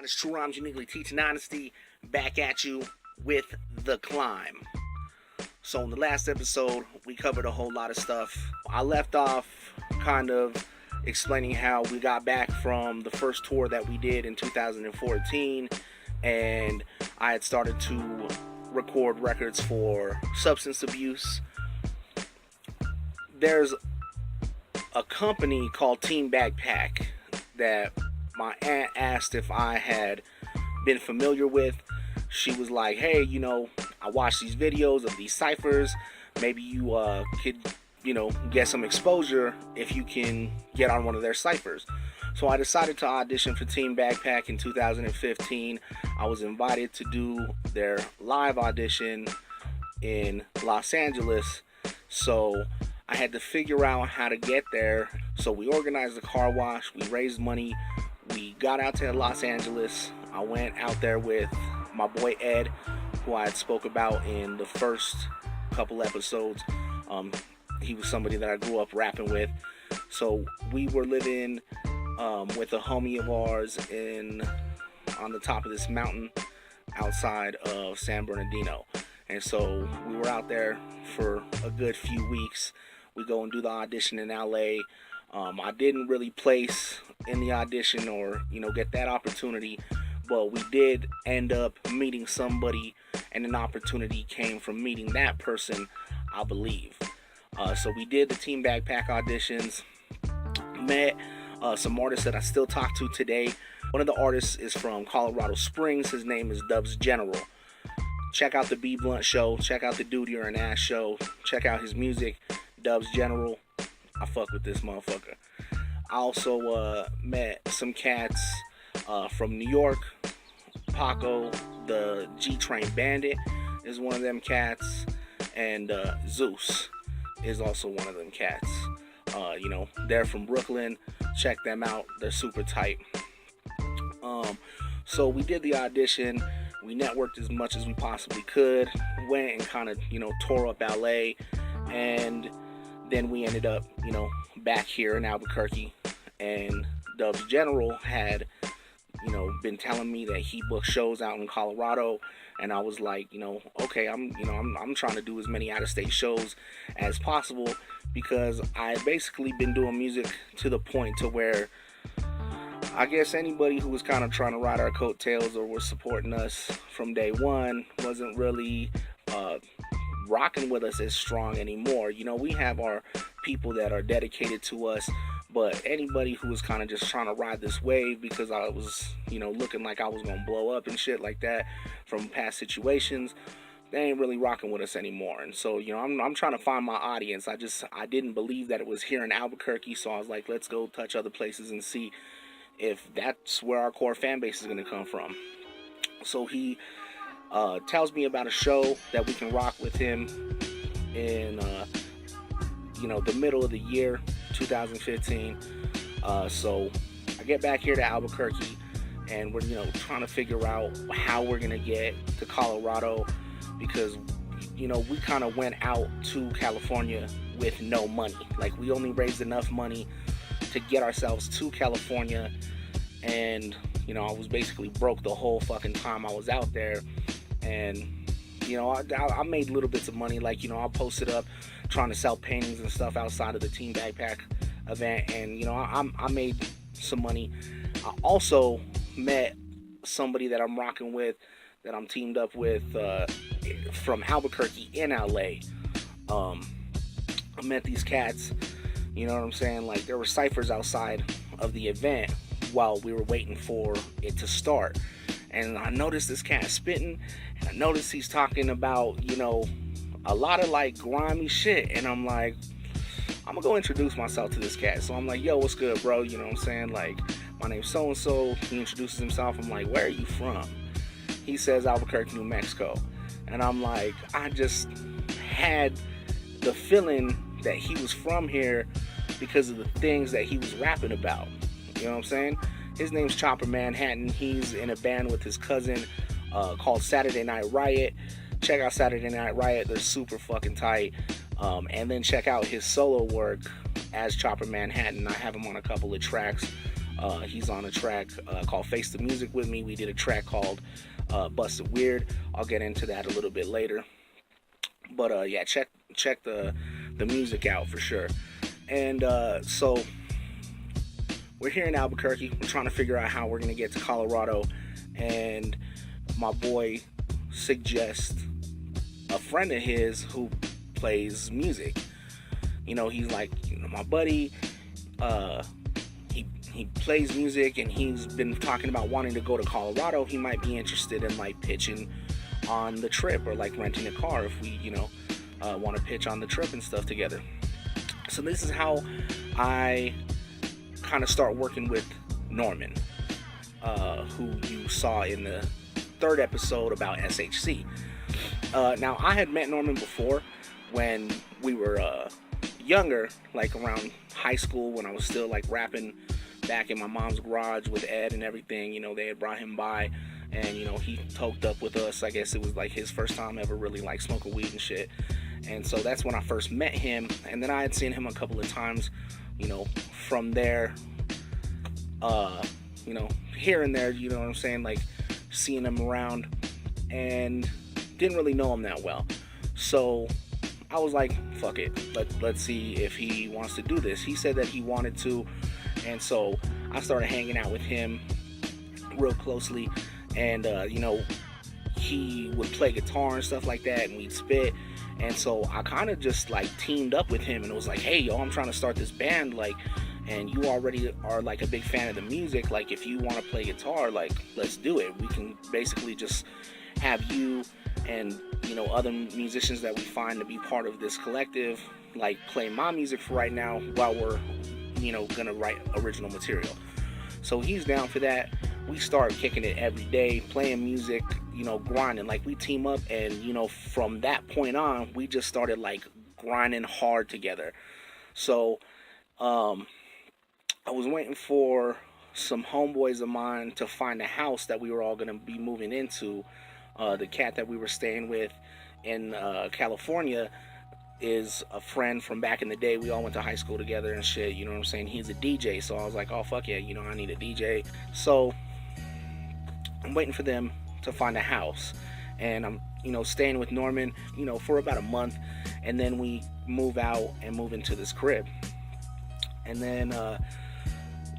It's True Rhymes Uniquely Teaching Honesty, back at you with The Climb. So in the last episode, we covered a whole lot of stuff. I left off kind of explaining how we got back from the first tour that we did in 2014, and I had started to record records for substance abuse. There's a company called TeamBackPack that my aunt asked if I had been familiar with. She was like, hey, I watched these videos of these ciphers. Maybe you could, get some exposure if you can get on one of their ciphers. So I decided to audition for TeamBackPack in 2015. I was invited to do their live audition in Los Angeles. So I had to figure out how to get there. So we organized a car wash. We raised money. We got out to Los Angeles. I went out there with my boy Ed, who I had spoke about in the first couple episodes. He was somebody that I grew up rapping with. So we were living with a homie of ours on the top of this mountain outside of San Bernardino. And so we were out there for a good few weeks. We go and do the audition in LA. I didn't really place in the audition or, get that opportunity, but we did end up meeting somebody, and an opportunity came from meeting that person, I believe. So we did the TeamBackPack auditions, met some artists that I still talk to today. One of the artists is from Colorado Springs. His name is Dubz General. Check out the B Blunt show. Check out the Dude You're an Ass show. Check out his music, Dubz General. I fuck with this motherfucker. I also met some cats from New York. Paco, the G-Train Bandit, is one of them cats. And Zeus is also one of them cats. They're from Brooklyn. Check them out. They're super tight. So we did the audition. We networked as much as we possibly could. Went and kind of, tore up LA. And then we ended up, back here in Albuquerque. And Dubz General had, been telling me that he booked shows out in Colorado. And I was like, okay, I'm trying to do as many out-of-state shows as possible, because I've basically been doing music to the point to where I guess anybody who was kind of trying to ride our coattails or was supporting us from day one wasn't really rocking with us as strong anymore. We have our people that are dedicated to us, but anybody who was kind of just trying to ride this wave because I was, looking like I was going to blow up and shit like that from past situations, they ain't really rocking with us anymore. And so, I'm trying to find my audience. I didn't believe that it was here in Albuquerque, so I was like, let's go touch other places and see if that's where our core fan base is going to come from. So he tells me about a show that we can rock with him in, the middle of the year, 2015. So I get back here to Albuquerque, and we're, trying to figure out how we're going to get to Colorado, because, we kind of went out to California with no money. Like, we only raised enough money to get ourselves to California, and I was basically broke the whole fucking time I was out there. And I made little bits of money, like I posted up trying to sell paintings and stuff outside of the TeamBackPack event, and I made some money. I also met somebody that I'm rocking with, that I'm teamed up with from Albuquerque in LA. I met these cats, you know what I'm saying? Like, there were ciphers outside of the event while we were waiting for it to start. And I noticed this cat spitting, and I noticed he's talking about, a lot of like grimy shit. And I'm like, I'm gonna go introduce myself to this cat. So I'm like, yo, what's good, bro? You know what I'm saying? Like, my name's so-and-so. He introduces himself. I'm like, where are you from? He says Albuquerque, New Mexico. And I'm like, I just had the feeling that he was from here because of the things that he was rapping about. You know what I'm saying? His name's Chopper Manhattan. He's in a band with his cousin called Saturday Night Riot. Check out Saturday Night Riot. They're super fucking tight. And then check out his solo work as Chopper Manhattan. I have him on a couple of tracks. He's on a track called Face the Music with me. We did a track called Busted Weird. I'll get into that a little bit later. But yeah, check the music out for sure. And so we're here in Albuquerque. We're trying to figure out how we're gonna get to Colorado, and my boy suggests a friend of his who plays music. You know, he's like, you know, my buddy, he plays music, and he's been talking about wanting to go to Colorado. He might be interested in like pitching on the trip, or like renting a car if we, you know, want to pitch on the trip and stuff together. So this is how I kind of start working with Norman, who you saw in the 3rd episode about SHC. Now, I had met Norman before when we were younger, like around high school, when I was still like rapping back in my mom's garage with Ed and everything. You know, they had brought him by, and you know, he toked up with us. I guess it was like his first time ever really like smoking weed and shit. And so that's when I first met him, and then I had seen him a couple of times, you know, from there, you know, here and there, you know what I'm saying, like seeing him around, and didn't really know him that well. So I was like, fuck it, let's see if he wants to do this. He said that he wanted to, and so I started hanging out with him real closely, and you know, he would play guitar and stuff like that, and we'd spit. And so I kind of just like teamed up with him, and it was like, hey, yo, I'm trying to start this band, like, and you already are like a big fan of the music. Like, if you want to play guitar, like, let's do it. We can basically just have you and, you know, other musicians that we find to be part of this collective, like, play my music for right now while we're, you know, gonna write original material. So he's down for that. We start kicking it every day, playing music, you know, grinding. Like, we team up, and, you know, from that point on, we just started, like, grinding hard together. So, I was waiting for some homeboys of mine to find a house that we were all going to be moving into. The cat that we were staying with in California is a friend from back in the day. We all went to high school together and shit, you know what I'm saying? He's a DJ, so I was like, oh, fuck yeah, you know, I need a DJ. So I'm waiting for them to find a house, and I'm, you know, staying with Norman, you know, for about a month, and then we move out and move into this crib. And then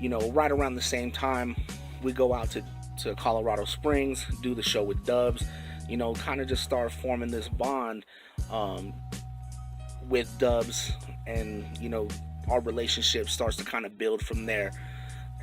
you know, right around the same time, we go out to Colorado Springs, do the show with Dubz, you know, kind of just start forming this bond with Dubz, and, you know, our relationship starts to kind of build from there,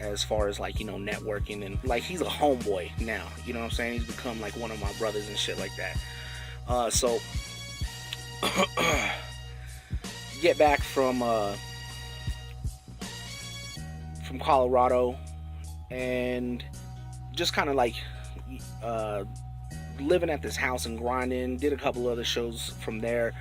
as far as, like, you know, networking, and, like, he's a homeboy now, you know what I'm saying? He's become, like, one of my brothers and shit like that. So, get back from Colorado, and just kind of, like, living at this house and grinding, did a couple other shows from there,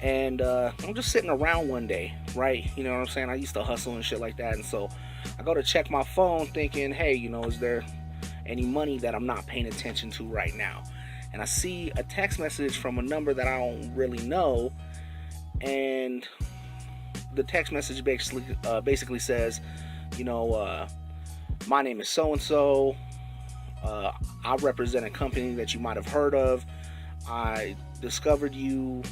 and I'm just sitting around one day, right? You know what I'm saying? I used to hustle and shit like that, and so I go to check my phone thinking, hey, you know, is there any money that I'm not paying attention to right now? And I see a text message from a number that I don't really know, and the text message basically says, you know, my name is so-and-so, I represent a company that you might have heard of, I discovered you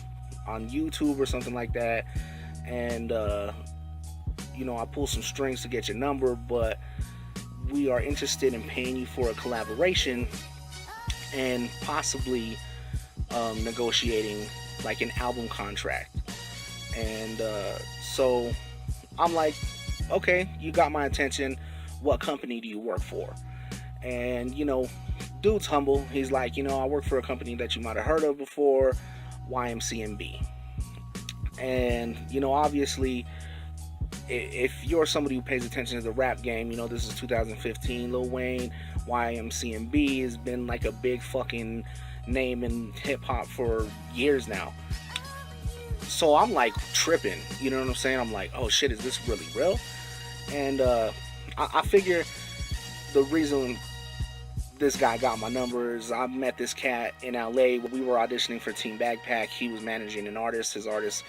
on YouTube or something like that, and you know, I pulled some strings to get your number, but we are interested in paying you for a collaboration and possibly negotiating like an album contract. And so I'm like, okay, you got my attention, what company do you work for? And, you know, dude's humble. He's like, you know, I work for a company that you might have heard of before, YMCMB. And, you know, obviously, if you're somebody who pays attention to the rap game, you know, this is 2015, Lil Wayne, YMCMB has been like a big fucking name in hip-hop for years now. So I'm like tripping, you know what I'm saying? I'm like, oh shit, is this really real? And I figure the reason this guy got my number is I met this cat in LA. We were auditioning for TeamBackPack. He was managing an artist. His artist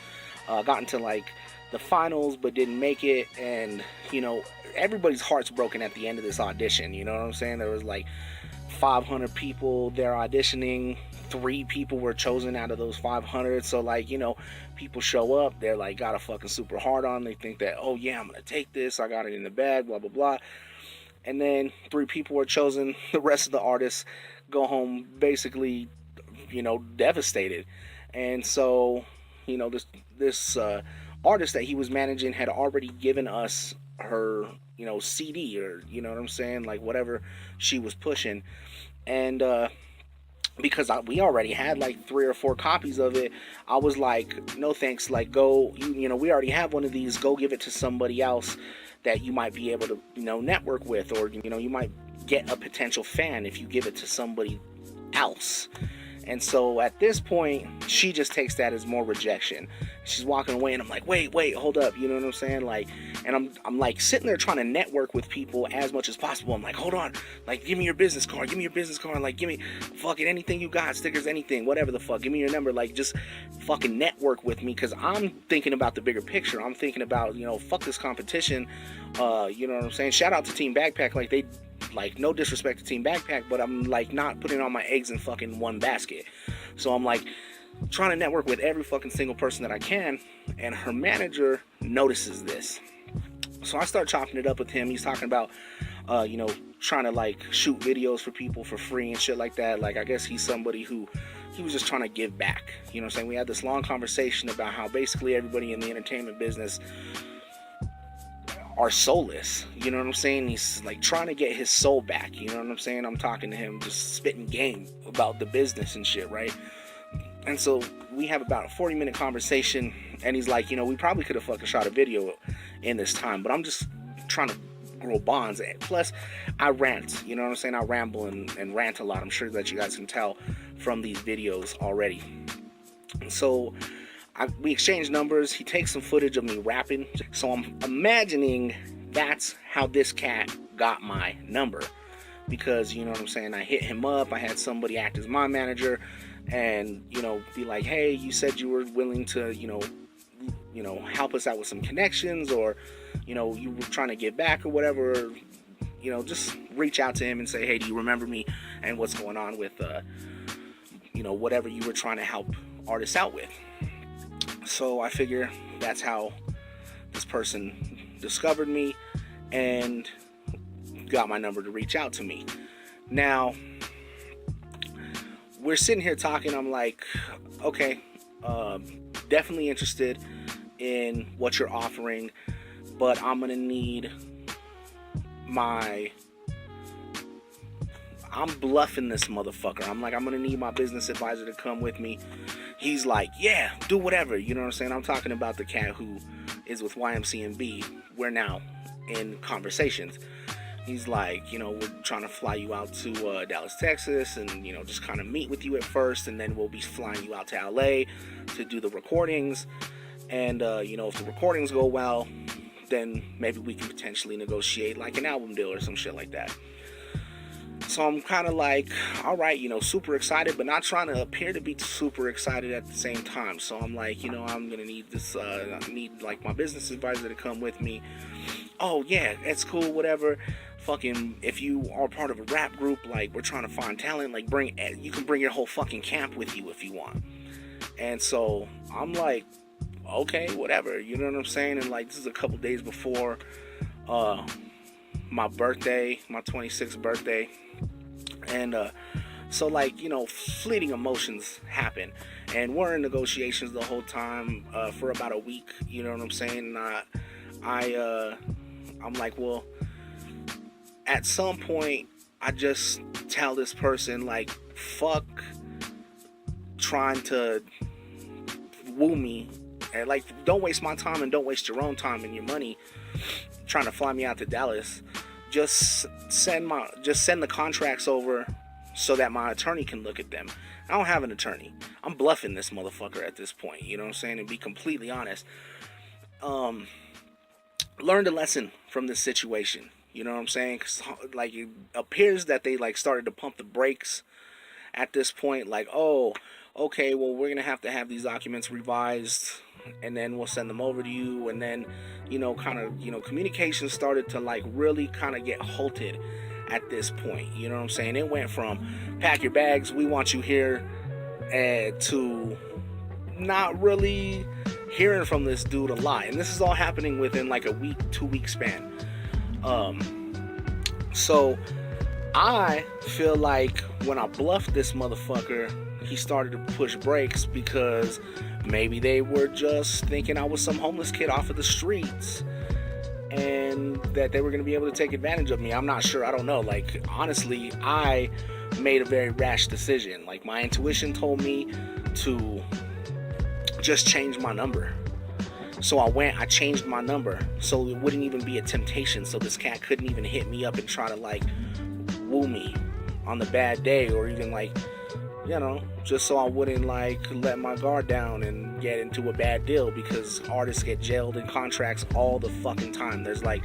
got into like the finals but didn't make it. And you know, everybody's heart's broken at the end of this audition. You know what I'm saying? There was like 500 people there auditioning. 3 people were chosen out of those 500. So like, you know, people show up, they're like got a fucking super hard on. They think that, oh yeah, I'm gonna take this, I got it in the bag, blah blah blah. And then 3 people were chosen. The rest of the artists go home basically, you know, devastated. And so, you know, this artist that he was managing had already given us her, you know, CD, or you know what I'm saying, like whatever she was pushing. And because we already had like 3 or 4 copies of it, I was like, no thanks, like go, you know, we already have one of these, go give it to somebody else that you might be able to, you know, network with, or you know, you might get a potential fan if you give it to somebody else. And so at this point, she just takes that as more rejection. She's walking away, and I'm like, wait, hold up, you know what I'm saying? Like, and I'm like sitting there trying to network with people as much as possible. I'm like, hold on, like, give me your business card, like, give me fucking anything you got, stickers, anything, whatever the fuck, give me your number, like, just fucking network with me, because I'm thinking about the bigger picture. I'm thinking about, you know, fuck this competition, you know what I'm saying? Shout out to TeamBackPack, like, they, like, no disrespect to TeamBackPack, but I'm like not putting all my eggs in fucking one basket. So I'm like trying to network with every fucking single person that I can, and her manager notices this. So I start chopping it up with him. He's talking about you know, trying to like shoot videos for people for free and shit like that. Like, I guess he's somebody who, he was just trying to give back, you know what I'm saying? We had this long conversation about how basically everybody in the entertainment business are soulless, you know what I'm saying? He's like trying to get his soul back, you know what I'm saying? I'm talking to him, just spitting game about the business and shit, right? And so we have about a 40-minute conversation, and he's like, you know, we probably could have fucking shot a video in this time, but I'm just trying to grow bonds. Plus, I rant, you know what I'm saying? I ramble and rant a lot. I'm sure that you guys can tell from these videos already. So we exchange numbers. He takes some footage of me rapping. So I'm imagining that's how this cat got my number. Because, you know what I'm saying, I hit him up. I had somebody act as my manager and, you know, be like, hey, you said you were willing to, you know, help us out with some connections, or, you know, you were trying to get back or whatever. You know, just reach out to him and say, hey, do you remember me and what's going on with, you know, whatever you were trying to help artists out with. So I figure that's how this person discovered me and got my number to reach out to me. Now, we're sitting here talking. I'm like, okay, definitely interested in what you're offering, but I'm gonna need I'm bluffing this motherfucker. I'm like, I'm gonna need my business advisor to come with me. He's like, yeah, do whatever. You know what I'm saying? I'm talking about the cat who is with YMCMB. We're now in conversations. He's like, you know, we're trying to fly you out to Dallas, Texas, and, you know, just kind of meet with you at first, and then we'll be flying you out to LA to do the recordings. And, you know, if the recordings go well, then maybe we can potentially negotiate like an album deal or some shit like that. So I'm kind of like, all right, you know, super excited, but not trying to appear to be super excited at the same time. So I'm like, you know, I'm going to need this, I need like my business advisor to come with me. Oh yeah, it's cool, whatever. Fucking, if you are part of a rap group, like, we're trying to find talent, like, you can bring your whole fucking camp with you if you want. And so I'm like, okay, whatever, you know what I'm saying? And like, this is a couple days before my birthday, my 26th birthday. And so, like, you know, fleeting emotions happen, and we're in negotiations the whole time for about a week, you know what I'm saying? I'm like, well, at some point I just tell this person, like, fuck trying to woo me, and like, don't waste my time and don't waste your own time and your money trying to fly me out to Dallas. Just send the contracts over so that my attorney can look at them. I don't have an attorney. I'm bluffing this motherfucker at this point, you know what I'm saying? And be completely honest. Learned a lesson from this situation, you know what I'm saying? 'Cause, like, it appears that they like started to pump the brakes at this point. Like, oh, okay, well, we're going to have these documents revised, and then we'll send them over to you. And then, communication started to like really kind of get halted at this point. You know what I'm saying? It went from pack your bags, we want you here, to not really hearing from this dude a lot. And this is all happening within like a week, 2-week span. So I feel like when I bluffed this motherfucker, he started to push brakes, because maybe they were just thinking I was some homeless kid off of the streets and that they were going to be able to take advantage of me. I'm not sure. I don't know. Like, honestly, I made a very rash decision. Like, my intuition told me to just change my number. So I changed my number so it wouldn't even be a temptation. So this cat couldn't even hit me up and try to like woo me on the bad day, or even like, just so I wouldn't like let my guard down and get into a bad deal, because artists get jailed in contracts all the fucking time. There's like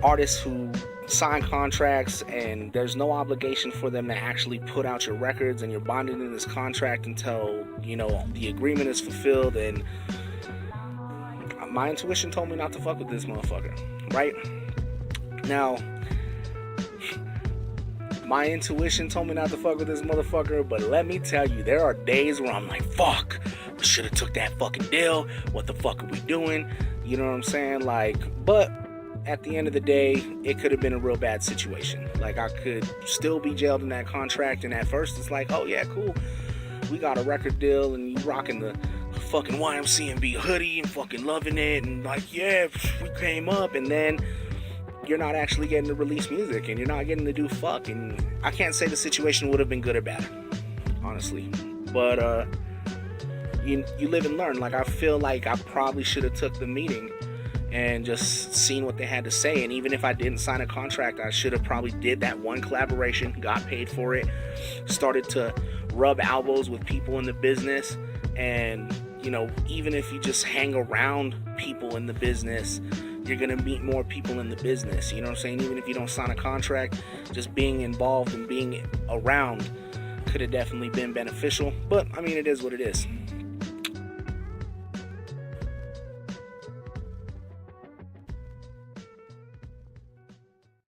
artists who sign contracts and there's no obligation for them to actually put out your records, and you're bonded in this contract until, the agreement is fulfilled. And my intuition told me not to fuck with this motherfucker, right? Now, my intuition told me not to fuck with this motherfucker, but let me tell you, there are days where I'm like, fuck, we should have took that fucking deal. What the fuck are we doing? You know what I'm saying? Like, but at the end of the day, it could have been a real bad situation. Like, I could still be jailed in that contract, and at first it's like, oh yeah, cool, we got a record deal, and you rocking the fucking YMCMB hoodie and fucking loving it, and like, yeah, we came up, and then you're not actually getting to release music, and you're not getting to do fuck. And I can't say the situation would have been good or bad, honestly, but you live and learn. Like, I feel like I probably should have took the meeting and just seen what they had to say. And even if I didn't sign a contract, I should have probably did that one collaboration, got paid for it, started to rub elbows with people in the business. And even if you just hang around people in the business, you're going to meet more people in the business. You know what I'm saying? Even if you don't sign a contract, just being involved and being around could have definitely been beneficial. But, I mean, it is what it is.